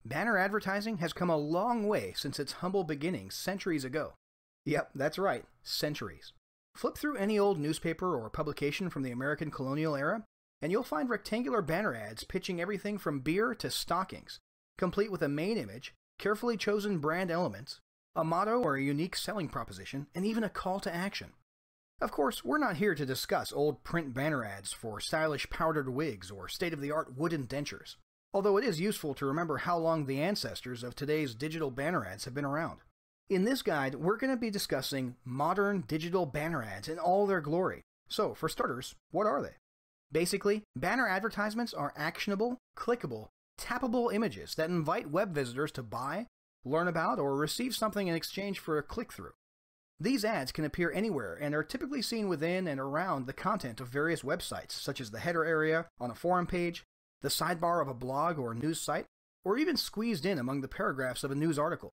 Banner advertising has come a long way since its humble beginnings centuries ago. Yep, that's right, centuries. Flip through any old newspaper or publication from the American colonial era, and you'll find rectangular banner ads pitching everything from beer to stockings, complete with a main image, carefully chosen brand elements, a motto or a unique selling proposition, and even a call to action. Of course, we're not here to discuss old print banner ads for stylish powdered wigs or state-of-the-art wooden dentures, although it is useful to remember how long the ancestors of today's digital banner ads have been around. In this guide, we're going to be discussing modern digital banner ads in all their glory. So, for starters, what are they? Basically, banner advertisements are actionable, clickable, tappable images that invite web visitors to buy, learn about, or receive something in exchange for a click-through. These ads can appear anywhere and are typically seen within and around the content of various websites, such as the header area on a forum page, the sidebar of a blog or news site, or even squeezed in among the paragraphs of a news article.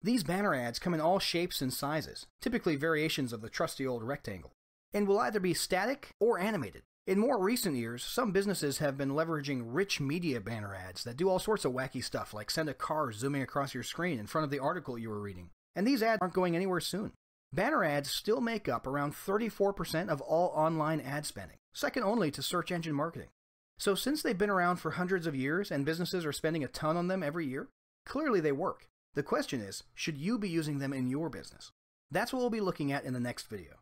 These banner ads come in all shapes and sizes, typically variations of the trusty old rectangle, and will either be static or animated. In more recent years, some businesses have been leveraging rich media banner ads that do all sorts of wacky stuff, like send a car zooming across your screen in front of the article you were reading. And these ads aren't going anywhere soon. Banner ads still make up around 34% of all online ad spending, second only to search engine marketing. So since they've been around for hundreds of years and businesses are spending a ton on them every year, clearly they work. The question is, should you be using them in your business? That's what we'll be looking at in the next video.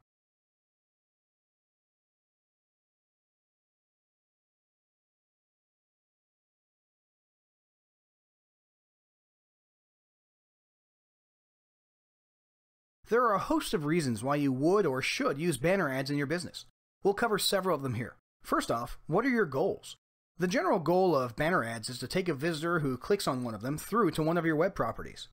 There are a host of reasons why you would or should use banner ads in your business. We'll cover several of them here. First off, what are your goals? The general goal of banner ads is to take a visitor who clicks on one of them through to one of your web properties.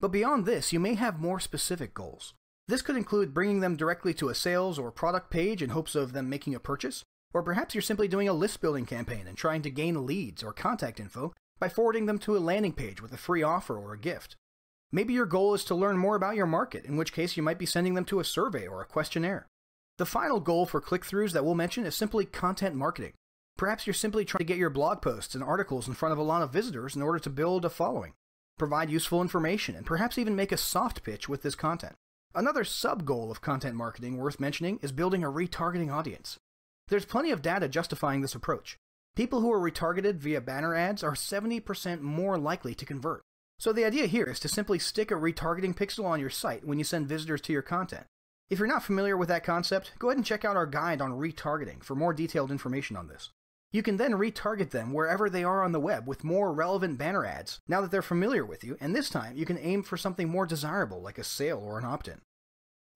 But beyond this, you may have more specific goals. This could include bringing them directly to a sales or product page in hopes of them making a purchase, or perhaps you're simply doing a list building campaign and trying to gain leads or contact info by forwarding them to a landing page with a free offer or a gift. Maybe your goal is to learn more about your market, in which case you might be sending them to a survey or a questionnaire. The final goal for click-throughs that we'll mention is simply content marketing. Perhaps you're simply trying to get your blog posts and articles in front of a lot of visitors in order to build a following, provide useful information, and perhaps even make a soft pitch with this content. Another sub-goal of content marketing worth mentioning is building a retargeting audience. There's plenty of data justifying this approach. People who are retargeted via banner ads are 70% more likely to convert. So the idea here is to simply stick a retargeting pixel on your site when you send visitors to your content. If you're not familiar with that concept, go ahead and check out our guide on retargeting for more detailed information on this. You can then retarget them wherever they are on the web with more relevant banner ads now that they're familiar with you, and this time you can aim for something more desirable like a sale or an opt-in.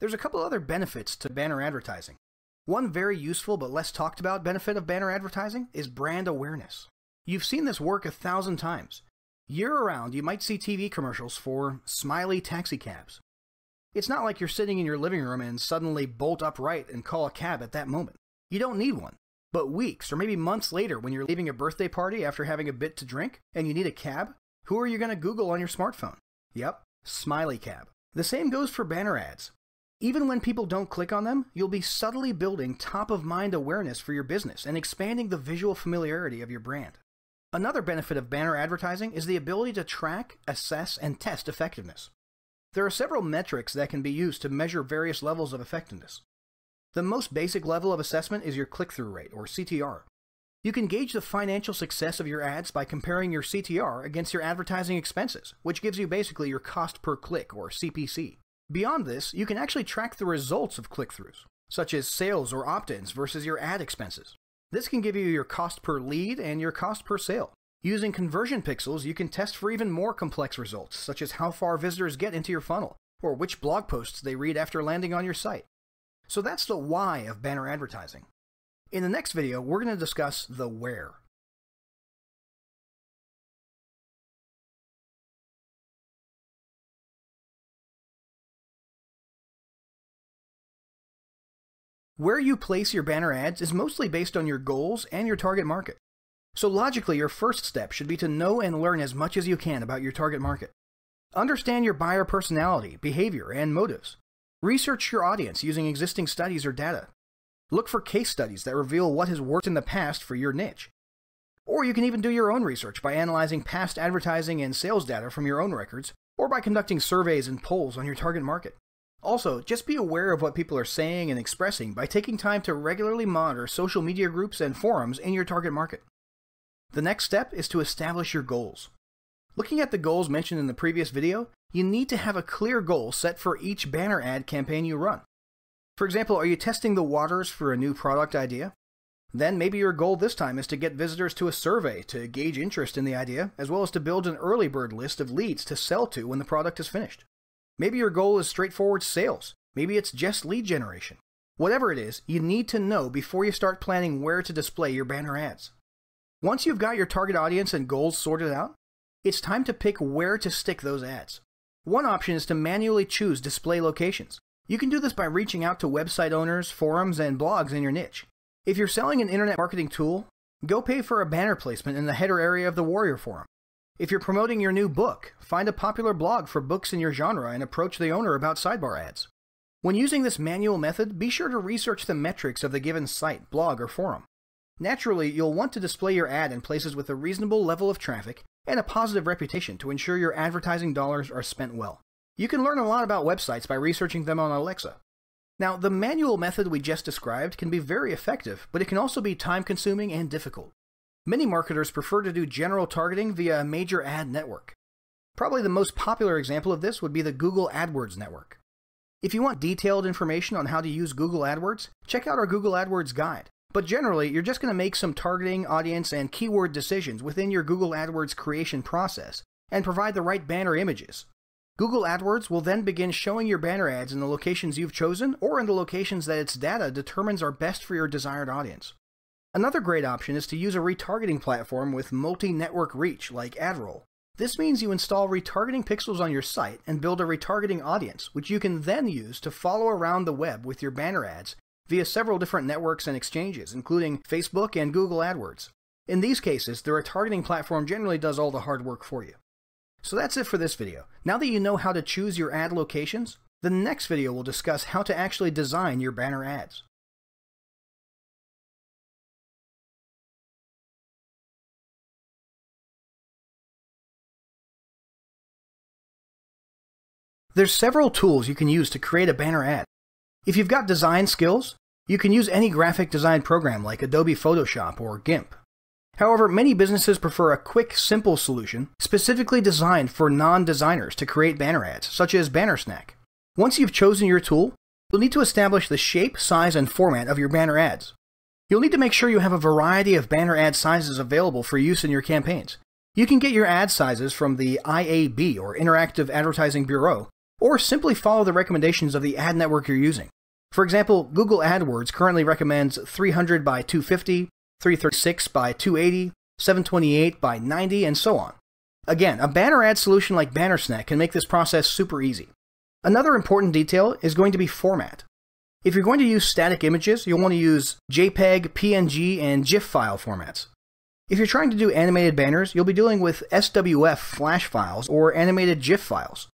There's a couple other benefits to banner advertising. One very useful but less talked about benefit of banner advertising is brand awareness. You've seen this work 1,000 times. Year-round, you might see TV commercials for smiley taxicabs. It's not like you're sitting in your living room and suddenly bolt upright and call a cab at that moment. You don't need one. But weeks or maybe months later, when you're leaving a birthday party after having a bit to drink and you need a cab, who are you going to Google on your smartphone? Yep, smiley cab. The same goes for banner ads. Even when people don't click on them, you'll be subtly building top-of-mind awareness for your business and expanding the visual familiarity of your brand. Another benefit of banner advertising is the ability to track, assess, and test effectiveness. There are several metrics that can be used to measure various levels of effectiveness. The most basic level of assessment is your click-through rate, or CTR. You can gauge the financial success of your ads by comparing your CTR against your advertising expenses, which gives you basically your cost per click, or CPC. Beyond this, you can actually track the results of click-throughs, such as sales or opt-ins versus your ad expenses. This can give you your cost per lead and your cost per sale. Using conversion pixels, you can test for even more complex results, such as how far visitors get into your funnel, or which blog posts they read after landing on your site. So that's the why of banner advertising. In the next video, we're going to discuss the where. Where you place your banner ads is mostly based on your goals and your target market. So logically, your first step should be to know and learn as much as you can about your target market. Understand your buyer personality, behavior, and motives. Research your audience using existing studies or data. Look for case studies that reveal what has worked in the past for your niche. Or you can even do your own research by analyzing past advertising and sales data from your own records, or by conducting surveys and polls on your target market. Also, just be aware of what people are saying and expressing by taking time to regularly monitor social media groups and forums in your target market. The next step is to establish your goals. Looking at the goals mentioned in the previous video, you need to have a clear goal set for each banner ad campaign you run. For example, are you testing the waters for a new product idea? Then maybe your goal this time is to get visitors to a survey to gauge interest in the idea, as well as to build an early bird list of leads to sell to when the product is finished. Maybe your goal is straightforward sales. Maybe it's just lead generation. Whatever it is, you need to know before you start planning where to display your banner ads. Once you've got your target audience and goals sorted out, it's time to pick where to stick those ads. One option is to manually choose display locations. You can do this by reaching out to website owners, forums, and blogs in your niche. If you're selling an internet marketing tool, go pay for a banner placement in the header area of the Warrior Forum. If you're promoting your new book, find a popular blog for books in your genre and approach the owner about sidebar ads. When using this manual method, be sure to research the metrics of the given site, blog, or forum. Naturally, you'll want to display your ad in places with a reasonable level of traffic and a positive reputation to ensure your advertising dollars are spent well. You can learn a lot about websites by researching them on Alexa. Now, the manual method we just described can be very effective, but it can also be time-consuming and difficult. Many marketers prefer to do general targeting via a major ad network. Probably the most popular example of this would be the Google AdWords network. If you want detailed information on how to use Google AdWords, check out our Google AdWords guide. But generally, you're just going to make some targeting, audience, and keyword decisions within your Google AdWords creation process and provide the right banner images. Google AdWords will then begin showing your banner ads in the locations you've chosen or in the locations that its data determines are best for your desired audience. Another great option is to use a retargeting platform with multi-network reach like AdRoll. This means you install retargeting pixels on your site and build a retargeting audience, which you can then use to follow around the web with your banner ads via several different networks and exchanges, including Facebook and Google AdWords. In these cases, the retargeting platform generally does all the hard work for you. So that's it for this video. Now that you know how to choose your ad locations, the next video will discuss how to actually design your banner ads. There's several tools you can use to create a banner ad. If you've got design skills, you can use any graphic design program like Adobe Photoshop or GIMP. However, many businesses prefer a quick, simple solution specifically designed for non-designers to create banner ads, such as Bannersnack. Once you've chosen your tool, you'll need to establish the shape, size, and format of your banner ads. You'll need to make sure you have a variety of banner ad sizes available for use in your campaigns. You can get your ad sizes from the IAB, or Interactive Advertising Bureau, or simply follow the recommendations of the ad network you're using. For example, Google AdWords currently recommends 300 by 250, 336 by 280, 728 by 90, and so on. Again, a banner ad solution like Bannersnack can make this process super easy. Another important detail is going to be format. If you're going to use static images, you'll want to use JPEG, PNG, and GIF file formats. If you're trying to do animated banners, you'll be dealing with SWF flash files or animated GIF files.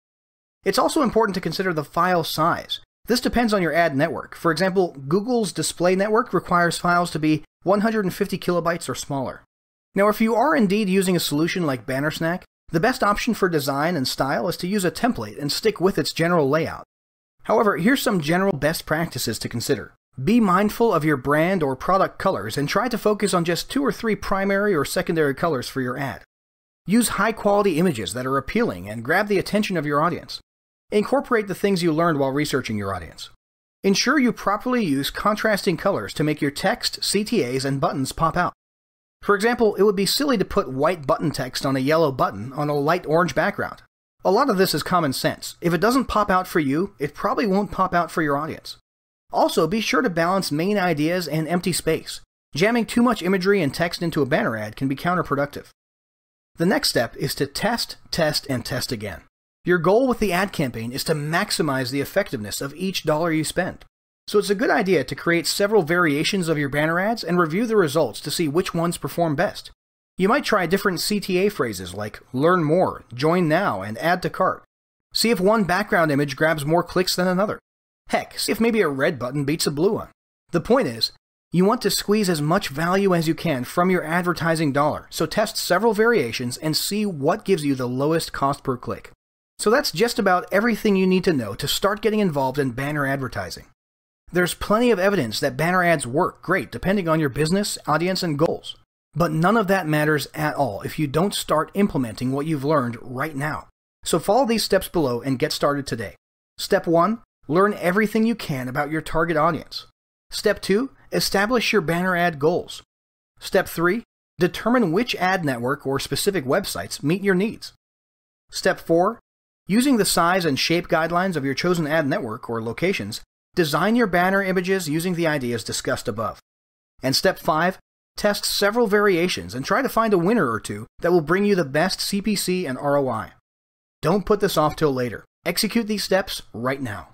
It's also important to consider the file size. This depends on your ad network. For example, Google's display network requires files to be 150 kilobytes or smaller. Now, if you are indeed using a solution like Bannersnack, the best option for design and style is to use a template and stick with its general layout. However, here's some general best practices to consider. Be mindful of your brand or product colors and try to focus on just 2 or 3 primary or secondary colors for your ad. Use high-quality images that are appealing and grab the attention of your audience. Incorporate the things you learned while researching your audience. Ensure you properly use contrasting colors to make your text, CTAs, and buttons pop out. For example, it would be silly to put white button text on a yellow button on a light orange background. A lot of this is common sense. If it doesn't pop out for you, it probably won't pop out for your audience. Also, be sure to balance main ideas and empty space. Jamming too much imagery and text into a banner ad can be counterproductive. The next step is to test, and test again. Your goal with the ad campaign is to maximize the effectiveness of each dollar you spend. So it's a good idea to create several variations of your banner ads and review the results to see which ones perform best. You might try different CTA phrases like learn more, join now, and add to cart. See if one background image grabs more clicks than another. Heck, see if maybe a red button beats a blue one. The point is, You want to squeeze as much value as you can from your advertising dollar, so test several variations and see what gives you the lowest cost per click. So that's just about everything you need to know to start getting involved in banner advertising. There's plenty of evidence that banner ads work great depending on your business, audience, and goals. But none of that matters at all if you don't start implementing what you've learned right now. So follow these steps below and get started today. Step 1. Learn everything you can about your target audience. Step 2. Establish your banner ad goals. Step 3. Determine which ad network or specific websites meet your needs. Step 4. Using the size and shape guidelines of your chosen ad network or locations, design your banner images using the ideas discussed above. And Step 5. Test several variations and try to find a winner or two that will bring you the best CPC and ROI. Don't put this off till later. Execute these steps right now.